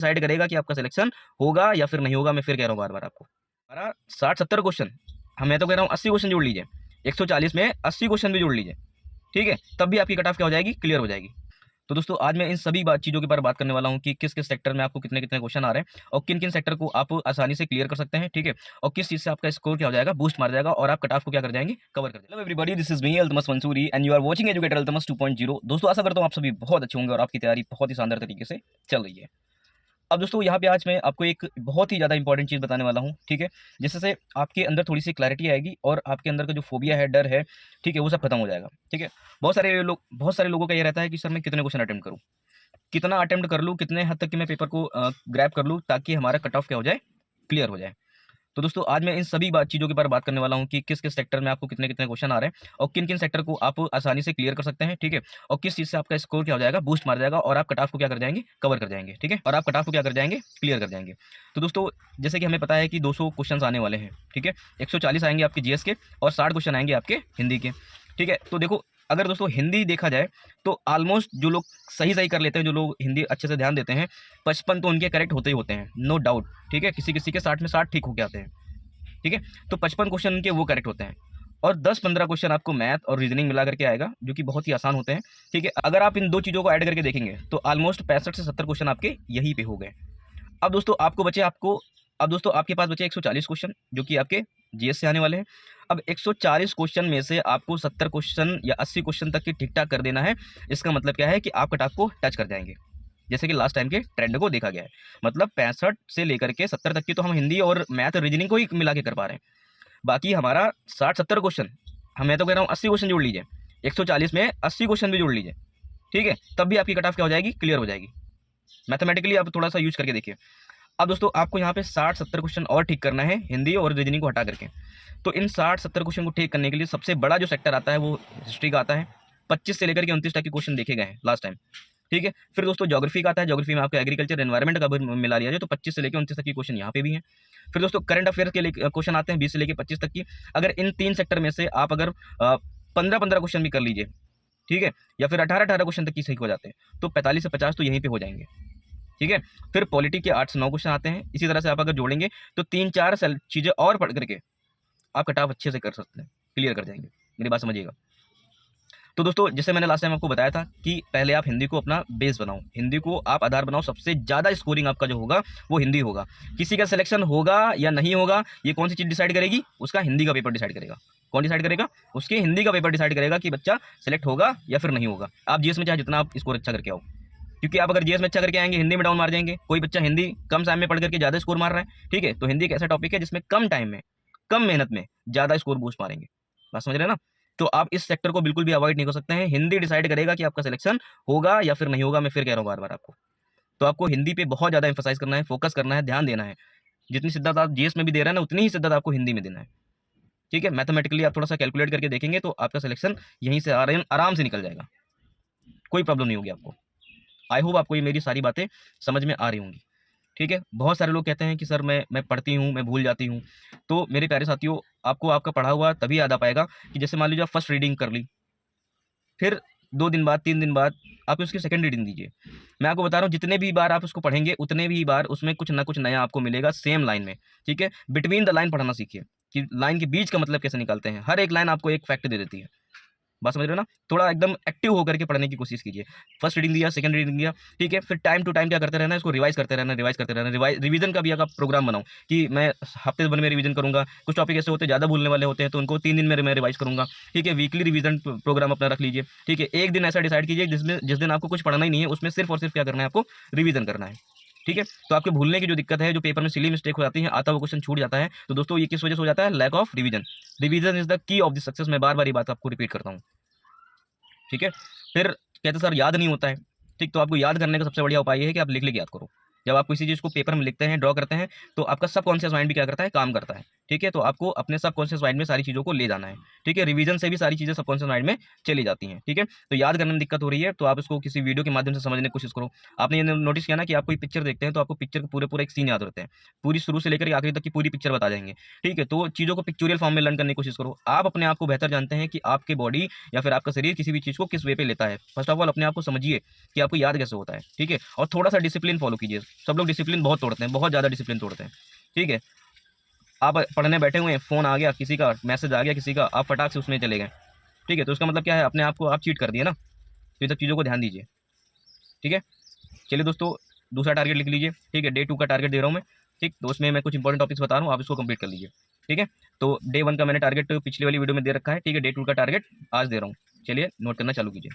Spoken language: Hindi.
डिसाइड करेगा कि आपका सिलेक्शन होगा या फिर नहीं होगा। मैं फिर कह रहा हूँ बार बार आपको, हमारा 60-70 क्वेश्चन, मैं तो कह रहा हूँ 80 क्वेश्चन जोड़ लीजिए, 140 में 80 क्वेश्चन भी जोड़ लीजिए, ठीक है, तब भी आपकी कट ऑफ क्या हो जाएगी, क्लियर हो जाएगी। तो दोस्तों आज मैं इन सभी चीज़ों के बारे में बात करने वाला हूँ कि किस किस सेक्टर में आपको कितने कितने क्वेश्चन आ रहे हैं और किन किन सेक्टर को आप आसानी से क्लियर कर सकते हैं, ठीक है, और किस चीज़ से आपका स्कोर क्या हो जाएगा, बूस्ट मार जाएगा और आप कट ऑफ को क्या कर जाएंगे, कवर कर जाएंगे। Hello everybody, this is me Altamash Mansuri and you are watching educator Altamash 2.0। दोस्तों आशा करता हूँ आप सभी बहुत अच्छे होंगे और आपकी तैयारी बहुत ही शानदार तरीके से चल रही है। अब दोस्तों यहाँ पे आज मैं आपको एक बहुत ही ज़्यादा इंपॉर्टेंट चीज़ बताने वाला हूँ, ठीक है, जिससे आपके अंदर थोड़ी सी क्लैरिटी आएगी और आपके अंदर का जो फोबिया है, डर है, ठीक है, वो सब खत्म हो जाएगा, ठीक है। बहुत सारे लोगों का ये रहता है कि सर मैं कितने क्वेश्चन अटेम्प्ट करूँ, कितना अटेम्प्ट कर लूँ, कितने हद तक कि मैं पेपर को ग्रैब कर लूँ ताकि हमारा कट ऑफ क्या हो जाए, क्लियर हो जाए। तो दोस्तों आज मैं इन सभी चीज़ों के बारे में बात करने वाला हूँ कि किस किस सेक्टर में आपको कितने कितने क्वेश्चन आ रहे हैं और किन किन सेक्टर को आप आसानी से क्लियर कर सकते हैं, ठीक है, और किस चीज़ से आपका स्कोर क्या हो जाएगा, बूस्ट मार जाएगा और आप कट ऑफ को क्या कर जाएंगे, कवर कर जाएंगे, ठीक है, और आप कट ऑफ को क्या कर जाएंगे, क्लियर कर जाएंगे। तो दोस्तों जैसे कि हमें पता है कि 200 क्वेश्चन आने वाले हैं, ठीक है, 140 आएंगे आपके जीएस के और 60 क्वेश्चन आएंगे आपके हिंदी के, ठीक है। तो देखो अगर दोस्तों हिंदी देखा जाए तो ऑलमोस्ट जो लोग सही सही कर लेते हैं, जो लोग हिंदी अच्छे से ध्यान देते हैं, 55 तो उनके करेक्ट होते ही होते हैं, नो डाउट, ठीक है, किसी किसी के 60 में 60 ठीक होके आते हैं, ठीक है। तो 55 क्वेश्चन उनके वो करेक्ट होते हैं और 10-15 क्वेश्चन आपको मैथ और रीजनिंग मिला करके आएगा जो कि बहुत ही आसान होते हैं, ठीक है। अगर आप इन दो चीज़ों को ऐड करके देखेंगे तो ऑलमोस्ट 65 से 70 क्वेश्चन आपके यहीं पे हो गए। अब दोस्तों आपके पास बचे 140 क्वेश्चन जो कि आपके जीएस से आने वाले हैं। अब 140 क्वेश्चन में से आपको 70 क्वेश्चन या 80 क्वेश्चन तक की ठीक ठाक कर देना है। इसका मतलब क्या है कि आप कट ऑफ को टच कर जाएंगे, जैसे कि लास्ट टाइम के ट्रेंड को देखा गया है। मतलब 65 से लेकर के 70 तक की तो हम हिंदी और मैथ रीजनिंग को ही मिला के कर पा रहे हैं। बाकी हमारा 60-70 क्वेश्चन, मैं तो कह रहा हूँ 80 क्वेश्चन जोड़ लीजिए, 140 में 80 क्वेश्चन भी जोड़ लीजिए, ठीक है, तब भी आपकी कट ऑफ क्या हो जाएगी, क्लियर हो जाएगी। मैथमेटिकली आप थोड़ा सा यूज करके देखिए। अब दोस्तों आपको यहाँ पे 60-70 क्वेश्चन और ठीक करना है हिंदी और रीजनिंग को हटा करके। तो इन 60-70 क्वेश्चन को ठीक करने के लिए सबसे बड़ा जो सेक्टर आता है वो हिस्ट्री का आता है। 25 से लेकर के 29 तक के क्वेश्चन देखे गए हैं लास्ट टाइम, ठीक है। फिर दोस्तों ज्योग्राफी का आता है, ज्योग्राफी में आपका एग्रीकल्चर एनवायरमेंट का भी मिला लिया जाए तो 25 से लेकर 29 तक की क्वेश्चन यहाँ पे भी हैं। फिर दोस्तों करंट अफेयर के लिए क्वेश्चन आते हैं 20 से लेकर 25 तक की। अगर इन 3 सेक्टर में से आप अगर 15-15 क्वेश्चन भी कर लीजिए, ठीक है, या फिर 18-18 क्वेश्चन तक की सही हो जाते हैं तो 45 से 50 तो यहीं पे हो जाएंगे, ठीक है। फिर पॉलिटी के 8 से 9 क्वेश्चन आते हैं। इसी तरह से आप अगर जोड़ेंगे तो 3-4 चीज़ें और पढ़ करके आप कट ऑफ अच्छे से कर सकते हैं, क्लियर कर जाएंगे। मेरी बात समझिएगा। तो दोस्तों जैसे मैंने लास्ट टाइम आपको बताया था कि पहले आप हिंदी को अपना बेस बनाओ, हिंदी को आप आधार बनाओ। सबसे ज़्यादा स्कोरिंग आपका जो होगा वो हिंदी होगा। किसी का सिलेक्शन होगा या नहीं होगा ये कौन सी चीज़ डिसाइड करेगी, उसका हिंदी का पेपर डिसाइड करेगा। कौन डिसाइड करेगा, उसके हिंदी का पेपर डिसाइड करेगा कि बच्चा सेलेक्ट होगा या फिर नहीं होगा। आप जीएस में चाहे जितना आप स्कोर अच्छा करके आओ, क्योंकि आप अगर जीएस में अच्छा करके आएंगे हिंदी में डाउन मार जाएंगे। कोई बच्चा हिंदी कम टाइम में पढ़ करके ज़्यादा स्कोर मार रहा है, ठीक है, तो हिंदी एक ऐसा टॉपिक है जिसमें कम टाइम में कम मेहनत में ज़्यादा स्कोर बूस्ट मारेंगे। बात समझ रहे हैं ना। तो आप इस सेक्टर को बिल्कुल भी अवॉइड नहीं कर सकते हैं। हिंदी डिसाइड करेगा कि आपका सिलेक्शन होगा या फिर नहीं होगा। मैं फिर कह रहा हूँ बार बार आपको, तो आपको हिंदी पे बहुत ज़्यादा एम्फसाइज करना है, फोकस करना है, ध्यान देना है। जितनी शिद्दत आप जीएस में भी दे रहे हैं ना उतनी ही शिद्दत आपको हिंदी में देना है, ठीक है। मैथमेटिकली आप थोड़ा सा कैलकुलेट करके देखेंगे तो आपका सिलेक्शन यहीं से आराम से निकल जाएगा, कोई प्रॉब्लम नहीं होगी आपको। आई होप आपको ये मेरी सारी बातें समझ में आ रही होंगी, ठीक है। बहुत सारे लोग कहते हैं कि सर मैं पढ़ती हूँ, मैं भूल जाती हूँ। तो मेरे प्यारे साथियों, आपको आपका पढ़ा हुआ तभी याद आ पाएगा कि जैसे मान लीजिए आप फर्स्ट रीडिंग कर ली, फिर 2 दिन बाद 3 दिन बाद आप उसकी सेकंड रीडिंग दीजिए। मैं आपको बता रहा हूँ जितने भी बार आप उसको पढ़ेंगे उतने भी बार उसमें कुछ ना कुछ नया आपको मिलेगा सेम लाइन में, ठीक है। बिटवीन द लाइन पढ़ना सीखिए कि लाइन के बीच का मतलब कैसे निकालते हैं। हर एक लाइन आपको एक फैक्ट दे देती है। बात समझ रहे हो ना। थोड़ा एकदम एक्टिव होकर के पढ़ने की कोशिश कीजिए। फर्स्ट रीडिंग दिया, सेकंड रीडिंग दिया, ठीक है। फिर टाइम टू टाइम क्या करते रहना है, इसको रिवाइज करते रहना, रिवीजन का भी अगर प्रोग्राम बनाओ कि मैं हफ्ते भर में रिवीजन करूंगा। कुछ टॉपिक ऐसे होते हैं ज़्यादा भूलने वाले होते हैं तो उनको 3 दिन में मैं रिवाइज करूंगा, ठीक है। वीकली रिवीजन प्रोग्राम अपना रख लीजिए, ठीक है। एक दिन ऐसा डिसाइड कीजिए जिस दिन आपको कुछ पढ़ना ही नहीं है, उसमें सिर्फ और सिर्फ क्या करना है, आपको रिवीजन करना है, ठीक है। तो आपके भूलने की जो दिक्कत है, जो पेपर में सिली मिस्टेक हो जाती है, आता हुआ क्वेश्चन छूट जाता है, तो दोस्तों ये किस वजह से हो जाता है, lack of revision. Revision is the key of the success. मैं बार बार ये बात आपको रिपीट करता हूँ, ठीक है। फिर कहते सर याद नहीं होता है, ठीक। तो आपको याद करने का सबसे बढ़िया उपाय ये है कि आप लिख याद करो। जब आप किसी चीज़ को पेपर में लिखते हैं, ड्रॉ करते हैं, तो आपका सबकॉन्शियस माइंड भी क्या करता है, काम करता है, ठीक है। तो आपको अपने सबकॉन्शियस माइंड में सारी चीज़ों को ले जाना है, ठीक है। रिवीजन से भी सारी चीज़ें सबकॉन्शियस माइंड में चली जाती हैं, ठीक है। तो याद करने में दिक्कत हो रही है तो आप इसको किसी वीडियो के माध्यम से समझने की कोशिश करो। आपने ये नोटिस किया ना कि आप कोई पिक्चर देखते हैं तो आपको पिक्चर के पूरे एक सीन याद रहते हैं, पूरी शुरू से लेकर आखिरी तक की पूरी पिक्चर बता जाएंगे, ठीक है। तो चीज़ों को पिक्चोरियल फॉर्म में लर्न करने की कोशिश करो। आप अपने आप को बेहतर जानते हैं कि आपके बॉडी या फिर आपका शरीर किसी भी चीज़ को किस वे पे लेता है। फर्स्ट ऑफ ऑल अपने आप को समझिए कि आपको याद कैसे होता है, ठीक है। और थोड़ा सा डिसिप्लिन फॉलो कीजिए। सब लोग डिसिप्लिन बहुत तोड़ते हैं, बहुत ज़्यादा डिसिप्लिन तोड़ते हैं। ठीक है, आप पढ़ने बैठे हुए हैं, फ़ोन आ गया किसी का, मैसेज आ गया किसी का, आप फटाक से उसमें चले गए। ठीक है, तो उसका मतलब क्या है, अपने आप को आप चीट कर दिए ना। तो ये सब चीज़ों को ध्यान दीजिए। ठीक है, चलिए दोस्तों, दूसरा टारगेट लिख लीजिए। ठीक है, डे 2 का टारगेट दे रहा हूँ मैं। ठीक, तो उसमें मैं कुछ इंपॉर्टेंट टॉपिक्स बता रहा हूँ, आप इसको कंप्लीट कर लीजिए। ठीक है, तो डे 1 का मैंने टारगेट पिछली वाली वीडियो में दे रखा है। ठीक है, डे 2 का टारगेट आज दे रहा हूँ। चलिए नोट करना चालू कीजिए।